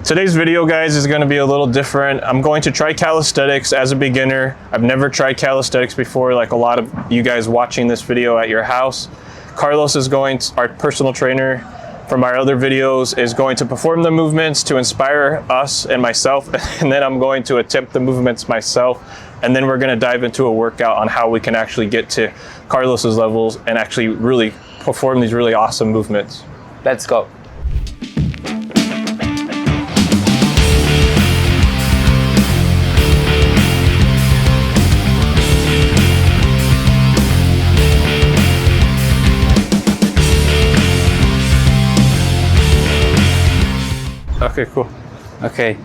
Today's video, guys, is going to be a little different. I'm going to try calisthenics as a beginner. I've never tried calisthenics before, like a lot of you guys watching this video at your house. Carlos is our personal trainer from our other videos, is going to perform the movements to inspire us and myself, and then I'm going to attempt the movements myself, and then we're going to dive into a workout on how we can actually get to Carlos's levels and actually really perform these really awesome movements. Let's go. Okay, cool. Okay.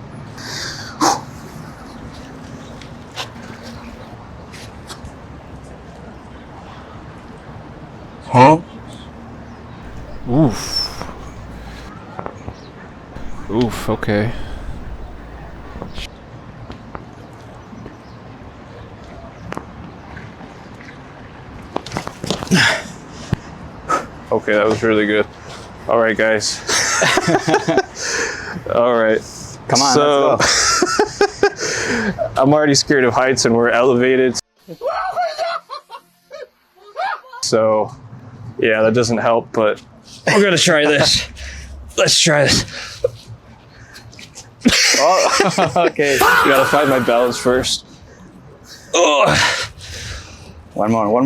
Huh? Oof. Oof, okay. Okay, that was really good. All right, guys. All right. Come on, so, let's go. I'm already scared of heights and we're elevated. So, yeah, that doesn't help, but we're gonna try this. Let's try this. Oh, okay. Gotta find my balance first. Oh. One more. All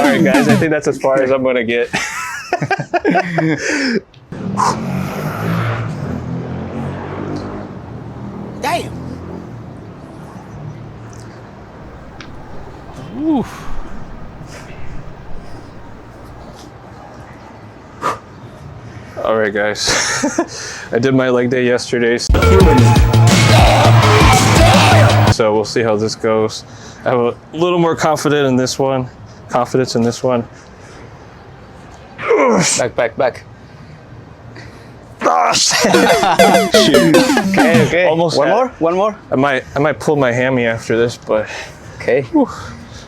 right, guys, I think that's as far as I'm gonna get. Damn. Oof. All right, guys. I did my leg day yesterday, so we'll see how this goes. I have a little more confidence in this one. Back. Shoot. Okay. Almost. One more. I might pull my hammy after this, but Okay. whew.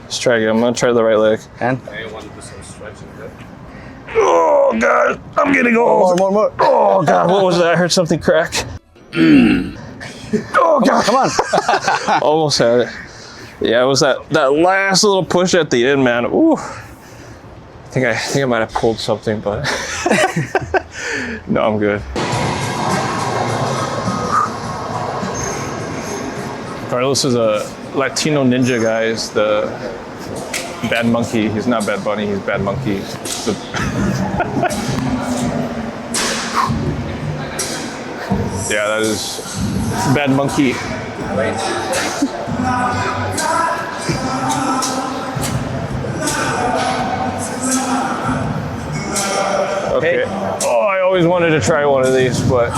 Let's try again. I'm gonna try the right leg. And Oh God, I'm getting old. more. Oh God, what was that? I heard something crack. Oh God, Come on. almost had it. Yeah, it was that last little push at the end, man. Ooh. I think I might have pulled something, but no, I'm good. Carlos is a Latino ninja, guys. The Bad Monkey. He's not Bad Bunny. He's Bad Monkey. Yeah, that is Bad Monkey. Okay. Oh, I always wanted to try one of these, but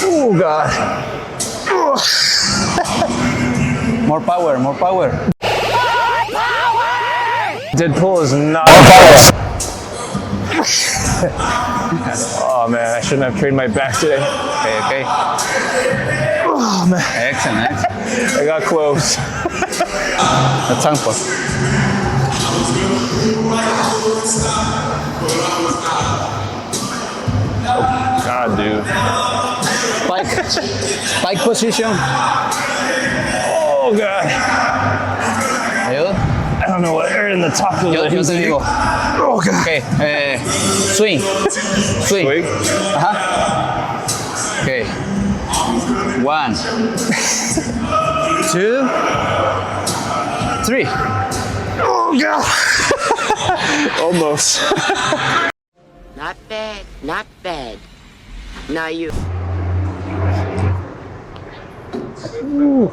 oh God. More power. Dead pull is not. Oh man, I shouldn't have trained my back today. Okay. Oh man, Excellent. I got close. That's uncle. Oh God, dude. Pike position. Oh God. Ayuda. I don't know what area in the top of Yo the te digo. Oh God. Okay. Swing. Swing. Okay. 1, 2, 3. Oh God. Almost. Not bad. Now you. Ooh.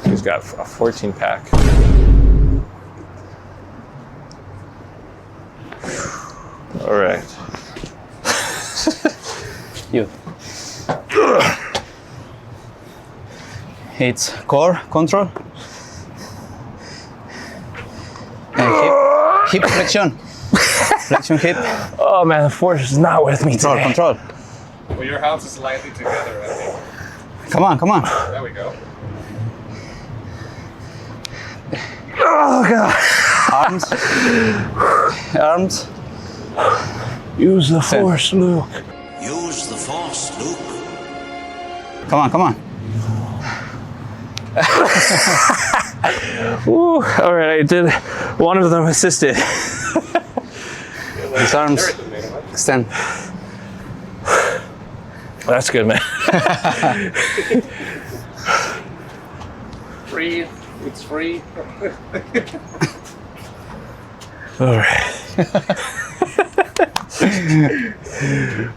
He's got a 14 pack. All right. You. It's core control. And hip flexion. Flexion hip. Oh man, the force is not with me today. Control. Well, your house is slightly together, I think. Come on. There we go. Oh God. Arms. Use the force, Luke. Use the force, Luke. Come on, come on. Ooh, all right, I did one of them assisted. His arms extend. That's good, man. Free. It's free. All right.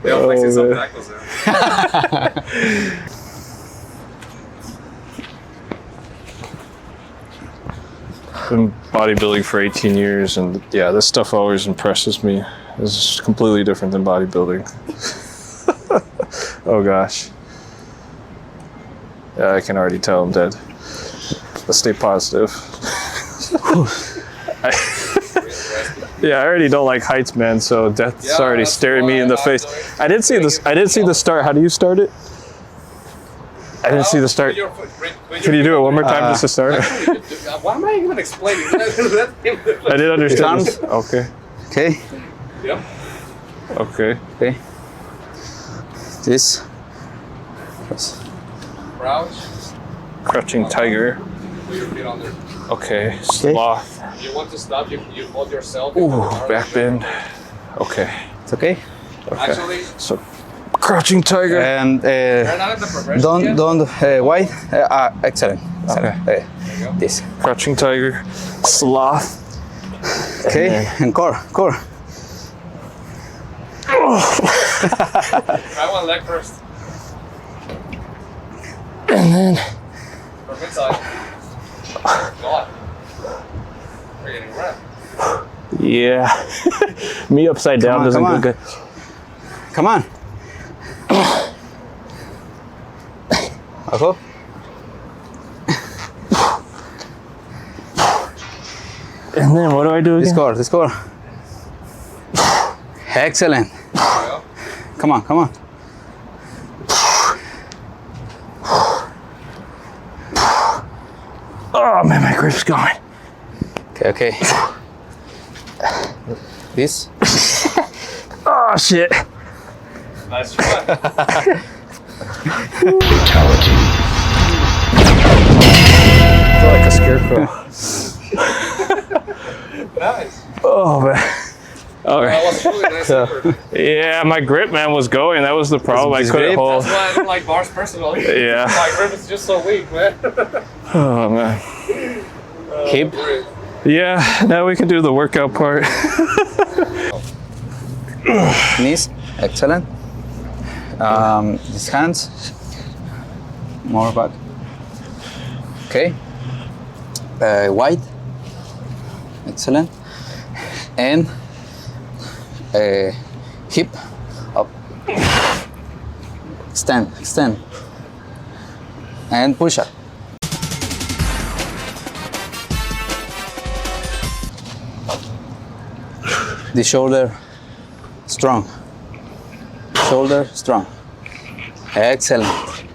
They're flexing some tackles there. Been bodybuilding for 18 years, and yeah, this stuff always impresses me. It's completely different than bodybuilding. Oh gosh. Yeah, I can already tell I'm dead. But stay positive. Yeah, I already don't like heights, man. So death's Yeah, already that's staring me why in the I face. like I didn't see this. I didn't see the start. How do you start it? I didn't see the start. Can you do it one more time just to start? Why am I even explaining? I didn't understand. Arms. This. Okay. Okay, Yep. Okay. okay. This. Press. Crouch. Crouching tiger. Put your feet on there. Okay. Sloth. You want to stop, you hold yourself. Ooh, back bend. Okay. It's okay. Actually, So, crouching tiger. And you're not in the progression yet. don't wide. Excellent. Excellent. This. Crouching tiger. Sloth. Okay, and core. Try one leg first. And then. Perfect side. Go on. We're getting red. Yeah. Me upside down on, doesn't come go on. good. Come on. Okay. And then what do I do again? This core. Excellent. Yeah. Come on. Oh man, my grip's going. Okay. This. Oh shit. Nice try. I feel like a scarecrow. Nice. Oh man. All That right. was really nice effort. Yeah, my grip, man, was going. That was the problem. I His couldn't grip? hold. That's why I don't like bars personally. Yeah. My grip is just so weak, man. Oh man. Hip. Yeah. Now we can do the workout part. Knees. Excellent. These hands. More back. Okay. Wide. Excellent. And hip up. Extend. And push up. The shoulder strong. Shoulder strong. Excellent.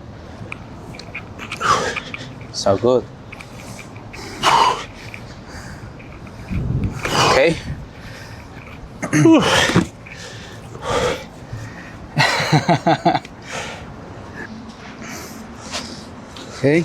So good. Okay. Okay.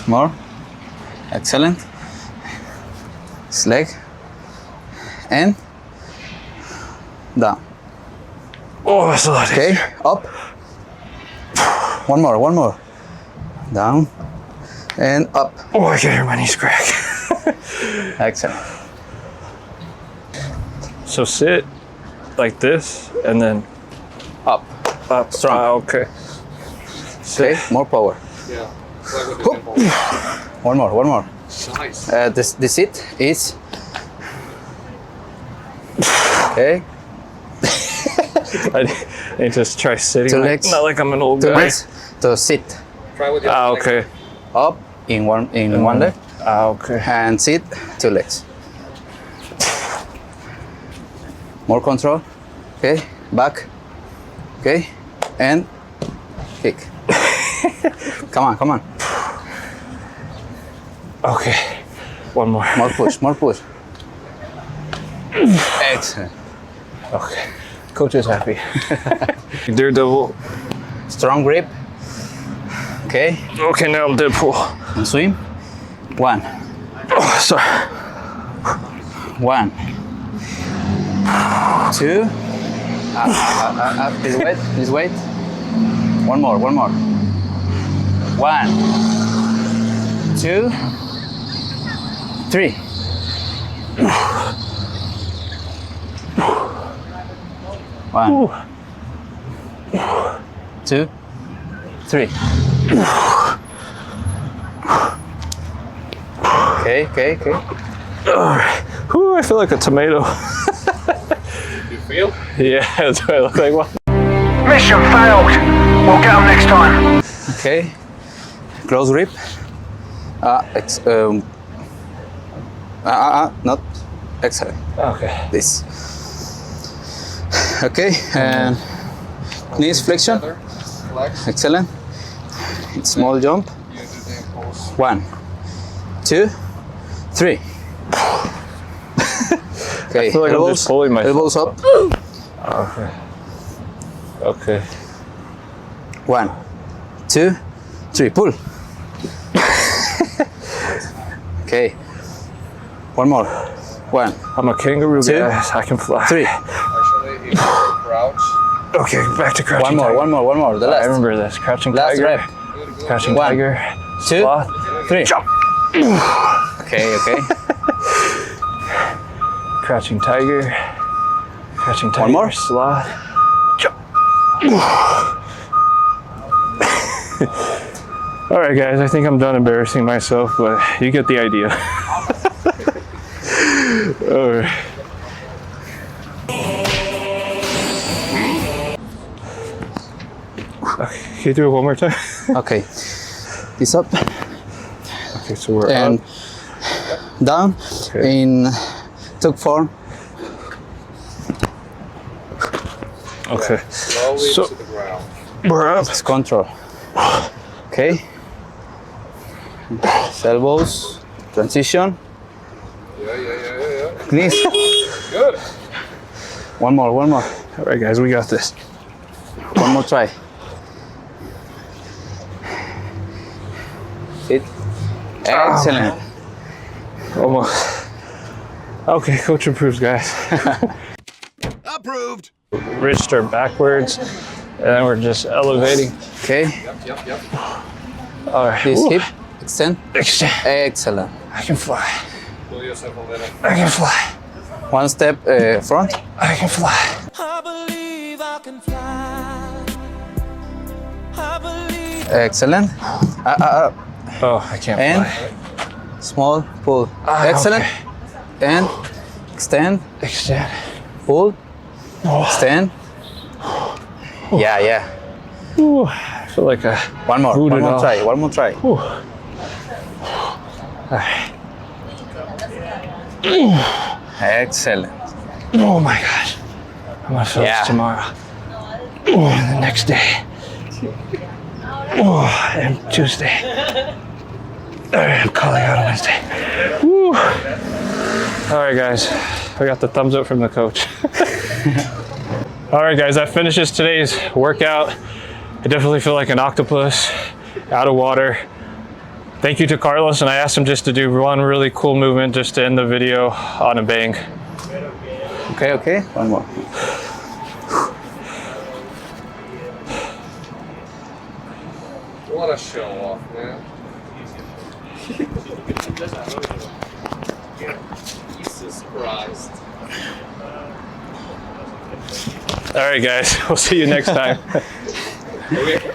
More. Excellent. This leg. And down. Oh, that's a lot. Okay, up. One more. Down. And up. Oh, I can hear my knees crack. Excellent. So sit like this, and then Up. up. Strong. Okay. Okay, more power. Yeah. It's like with the tempo. One more. Nice. The sit is. Okay, I need to try sitting. Two like, legs. not like I'm an old two guy. legs to sit. Try with your Ah, leg. okay. Up in one leg Ah, okay. and sit 2 legs. More control. Okay, back. Okay, and kick. Come on, come on. Okay, one more. More push, more push. Excellent. Okay, coach is happy. Daredevil. Strong grip. Okay, Okay, now I'm Deadpool. and swim. 1, Oh, sorry. 1, 2. Up. Please wait. One more. 1, 2, 3. 1, 2, 3. Okay. Alright. Whew, I feel like a tomato. You feel? Yeah, that's what I look like one. Mission failed. We'll get them next time. Okay. Close grip. Not excellent. Okay. This. Okay, and knees flexion. Flex. Excellent. Small jump. Use the ankles. 1, 2, 3. Okay, I feel like I'm just pulling myself. elbows up. Okay. Okay. 1, 2, 3. Pull. Okay. One more. 1, I'm a kangaroo, 2, guys. I can fly. 3. Actually, if you crouch. Okay, back to crouching. One more. The I last. remember this. Crouching Last tiger. rep. Crouching 1, tiger. 2, Sloth. 3. Jump. Okay. Crouching tiger. Crouching tiger. One more. Sloth. Jump. All right, guys. I think I'm done embarrassing myself, but you get the idea. All right. Okay, can you do it one more time? Okay. This up Okay, so we're and up. down Okay. in tug form. Okay, Slowly So- to the ground. we're up. It's control. Okay. Elbows. Transition. Yeah. Knees. Good. One more. All right, guys, we got this. One more try. Sit. Excellent. Almost. Okay, coach approves, guys. Approved. Wrists are backwards, and then we're just elevating. Okay. Yep. All right. This Ooh. hip. Extend. Extend. Excellent. I can fly. Pull yourself a little. I can fly. One step front. I can fly. Excellent. Oh, I can't And fly. small pull. Excellent. Okay. And extend. Extend. Pull. Oh. Extend. Yeah. Ooh, I feel like a One more. Voodoo doll. One more try. Ooh. All right. Excellent. Oh my gosh. I'm gonna feel Yeah. this tomorrow. Oh, and the next day. Oh, and Tuesday. All right, I'm calling out on Wednesday. Woo. All right, guys. I got the thumbs up from the coach. All right, guys, that finishes today's workout. I definitely feel like an octopus out of water. Thank you to Carlos, and I asked him just to do one really cool movement just to end the video on a bang. Okay. One more. What a show off, man. Jesus Christ. All right, guys, we'll see you next time. Okay.